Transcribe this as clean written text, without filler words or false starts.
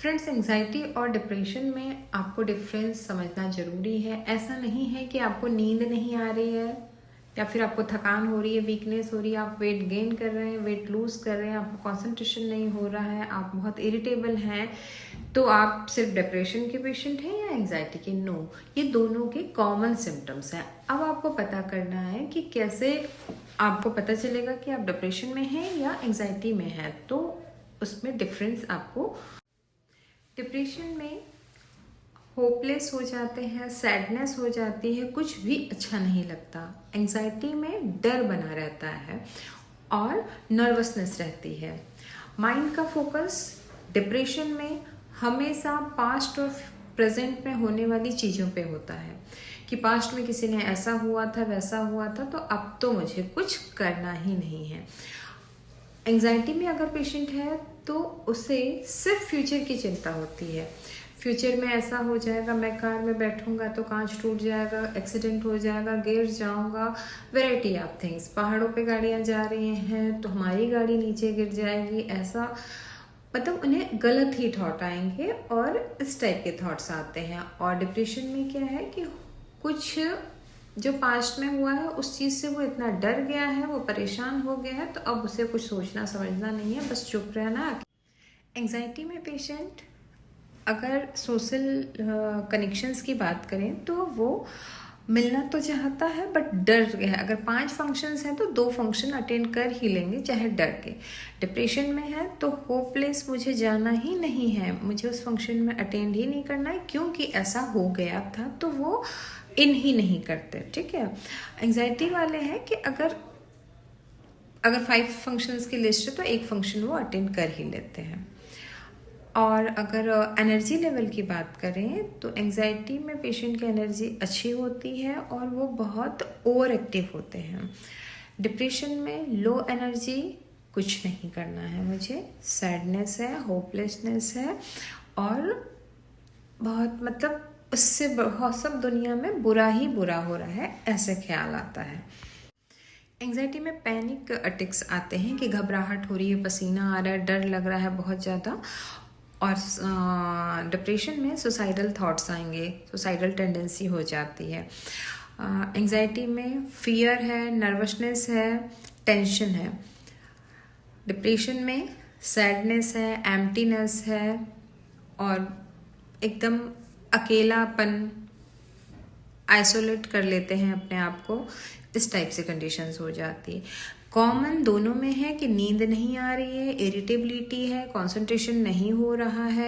Friends, anxiety और depression में आपको डिफरेंस समझना ज़रूरी है। ऐसा नहीं है कि आपको नींद नहीं आ रही है या फिर आपको थकान हो रही है, वीकनेस हो रही है, आप वेट गेन कर रहे हैं, वेट लूज कर रहे हैं, आपको कंसंट्रेशन नहीं हो रहा है, आप बहुत इरिटेबल हैं, तो आप सिर्फ डिप्रेशन के पेशेंट हैं या एंजाइटी के। नो, ये दोनों के कॉमन सिम्टम्स हैं। अब आपको पता करना है कि कैसे आपको पता चलेगा कि आप डिप्रेशन में हैं या एंजाइटी में हैं। तो उसमें डिफरेंस आपको, डिप्रेशन में होपलेस हो जाते हैं, सैडनेस हो जाती है, कुछ भी अच्छा नहीं लगता। एंजाइटी में डर बना रहता है और नर्वसनेस रहती है। माइंड का फोकस डिप्रेशन में हमेशा पास्ट और प्रेजेंट में होने वाली चीज़ों पे होता है कि पास्ट में किसी ने ऐसा हुआ था, वैसा हुआ था, तो अब तो मुझे कुछ करना ही नहीं है। एंजाइटी में अगर पेशेंट है तो उसे सिर्फ फ्यूचर की चिंता होती है। फ्यूचर में ऐसा हो जाएगा, मैं कार में बैठूंगा तो कांच टूट जाएगा, एक्सीडेंट हो जाएगा, गिर जाऊंगा, वैरायटी ऑफ थिंग्स। पहाड़ों पे गाड़ियां जा रही हैं तो हमारी गाड़ी नीचे गिर जाएगी, ऐसा मतलब उन्हें गलत ही थॉट आएंगे और इस टाइप के थॉट्स आते हैं। और डिप्रेशन में क्या है कि कुछ जो पास्ट में हुआ है उस चीज़ से वो इतना डर गया है, वो परेशान हो गया है, तो अब उसे कुछ सोचना समझना नहीं है, बस चुप रहना। एंजाइटी में पेशेंट अगर सोशल कनेक्शंस की बात करें तो वो मिलना तो चाहता है बट डर गया है। अगर 5 फंक्शंस हैं तो 2 फंक्शन अटेंड कर ही लेंगे चाहे डर के। डिप्रेशन में है तो होपलेस, मुझे जाना ही नहीं है, मुझे उस फंक्शन में अटेंड ही नहीं करना है क्योंकि ऐसा हो गया था, तो वो इन ही नहीं करते। ठीक है। एंजाइटी वाले हैं कि अगर 5 फंक्शंस की लिस्ट है तो 1 फंक्शन वो अटेंड कर ही लेते हैं। और अगर एनर्जी लेवल की बात करें तो एंजाइटी में पेशेंट की एनर्जी अच्छी होती है और वो बहुत ओवर एक्टिव होते हैं। डिप्रेशन में लो एनर्जी, कुछ नहीं करना है मुझे, सैडनेस है, होपलेसनेस है और बहुत मतलब उससे बहुत सब दुनिया में बुरा ही बुरा हो रहा है, ऐसे ख्याल आता है। एंजाइटी में पैनिक अटैक्स आते हैं कि घबराहट हो रही है, पसीना आ रहा है, डर लग रहा है बहुत ज़्यादा। और डिप्रेशन में सुसाइडल थॉट्स आएंगे, सुसाइडल टेंडेंसी हो जाती है। एंजाइटी में फियर है, नर्वसनेस है, टेंशन है। डिप्रेशन में सैडनेस है, एम्प्टीनेस है और एकदम अकेलापन, आइसोलेट कर लेते हैं अपने आप को, इस टाइप से कंडीशंस हो जाती है। कॉमन दोनों में है कि नींद नहीं आ रही है, इरिटेबिलिटी है, कंसंट्रेशन नहीं हो रहा है,